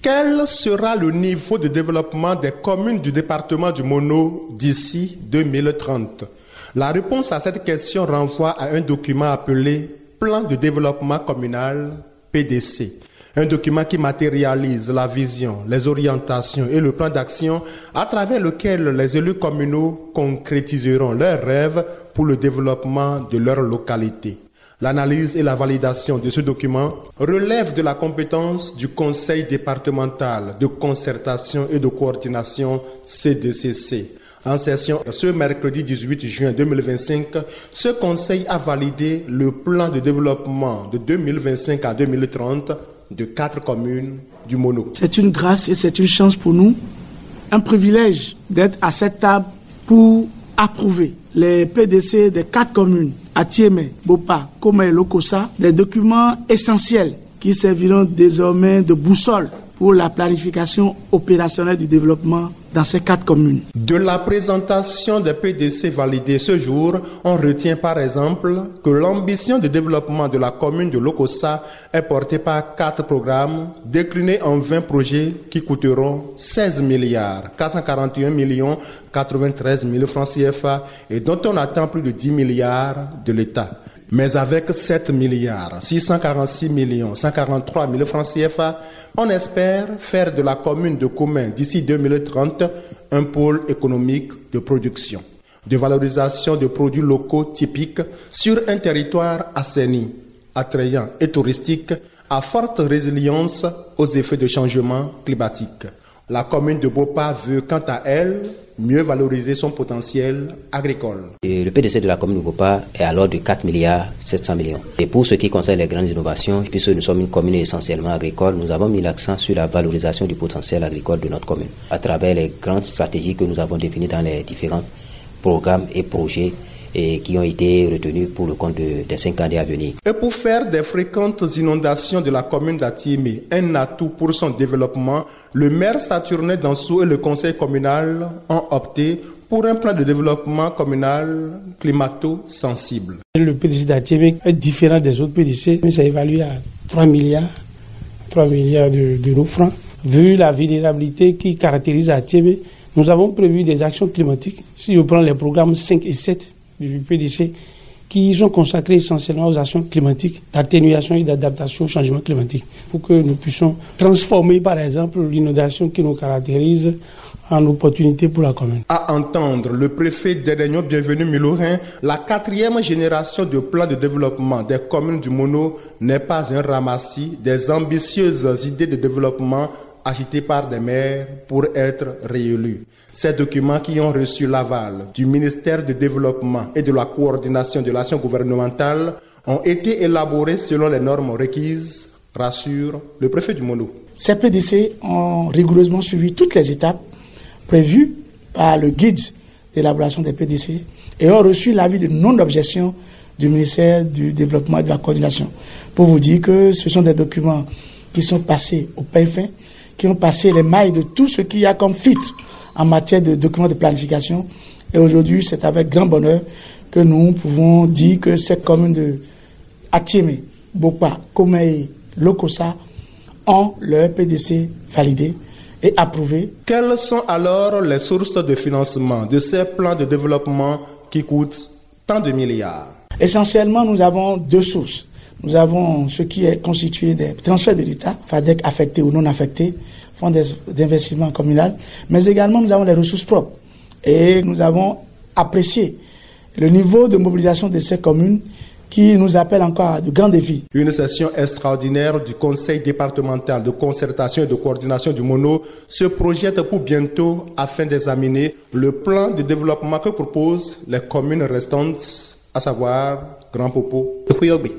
Quel sera le niveau de développement des communes du département du Mono d'ici 2030? La réponse à cette question renvoie à un document appelé Plan de développement communal, PDC. Un document qui matérialise la vision, les orientations et le plan d'action à travers lequel les élus communaux concrétiseront leurs rêves pour le développement de leur localité. L'analyse et la validation de ce document relèvent de la compétence du Conseil départemental de concertation et de coordination CDCC. En session ce mercredi 18 juin 2025, ce conseil a validé le plan de développement de 2025 à 2030 de 4 communes du Mono. C'est une grâce et c'est une chance pour nous, un privilège d'être à cette table pour approuver les PDC des 4 communes, Atiémé, Bopa, Koma et Lokossa, des documents essentiels qui serviront désormais de boussole pour la planification opérationnelle du développement dans ces 4 communes. De la présentation des PDC validés ce jour, on retient par exemple que l'ambition de développement de la commune de Lokossa est portée par 4 programmes déclinés en 20 projets qui coûteront 16 milliards 441 millions 93 000 francs CFA et dont on attend plus de 10 milliards de l'État. Mais avec 7 milliards 646 millions 143 000 francs CFA, on espère faire de la commune de Koumen d'ici 2030 un pôle économique de production, de valorisation de produits locaux typiques sur un territoire assaini, attrayant et touristique, à forte résilience aux effets de changement climatique. La commune de Bopa veut, quant à elle, mieux valoriser son potentiel agricole. Et le PDC de la commune de Bopa est alors de 4 milliards 700 millions. Et pour ce qui concerne les grandes innovations, puisque nous sommes une commune essentiellement agricole, nous avons mis l'accent sur la valorisation du potentiel agricole de notre commune, à travers les grandes stratégies que nous avons définies dans les différents programmes et projets et qui ont été retenus pour le compte des 5 années à venir. Et pour faire des fréquentes inondations de la commune d'Atiémé un atout pour son développement, le maire Saturnin Dansou et le conseil communal ont opté pour un plan de développement communal climato-sensible. Le PDC d'Atiémé est différent des autres PDC, mais ça évalue à 3 milliards de nos francs. Vu la vulnérabilité qui caractérise Atiémé, nous avons prévu des actions climatiques. Si on prend les programmes 5 et 7 du PDC, qui sont consacrés essentiellement aux actions climatiques, d'atténuation et d'adaptation au changement climatique, pour que nous puissions transformer, par exemple, l'inondation qui nous caractérise en opportunité pour la commune. À entendre le préfet d'Edegno Bienvenu Milourin, la 4e génération de plans de développement des communes du Mono n'est pas un ramassis des ambitieuses idées de développement agitées par des maires pour être réélus. Ces documents qui ont reçu l'aval du ministère du Développement et de la coordination de l'action gouvernementale ont été élaborés selon les normes requises, rassure le préfet du Mono. Ces PDC ont rigoureusement suivi toutes les étapes prévues par le guide d'élaboration des PDC et ont reçu l'avis de non-objection du ministère du Développement et de la coordination. Pour vous dire que ce sont des documents qui sont passés au pain fin, qui ont passé les mailles de tout ce qu'il y a comme filtre en matière de documents de planification. Et aujourd'hui, c'est avec grand bonheur que nous pouvons dire que ces communes de Atiémé, Bopa, Koma et Lokossa ont leur PDC validé et approuvé. Quelles sont alors les sources de financement de ces plans de développement qui coûtent tant de milliards? Essentiellement, nous avons 2 sources. Nous avons ce qui est constitué des transferts de l'État, FADEC affectés ou non affectés, fonds d'investissement communal, mais également nous avons les ressources propres. Et nous avons apprécié le niveau de mobilisation de ces communes qui nous appelle encore à de grands défis. Une session extraordinaire du Conseil départemental de concertation et de coordination du Mono se projette pour bientôt afin d'examiner le plan de développement que proposent les communes restantes, à savoir Grand Popo et Kouyobi.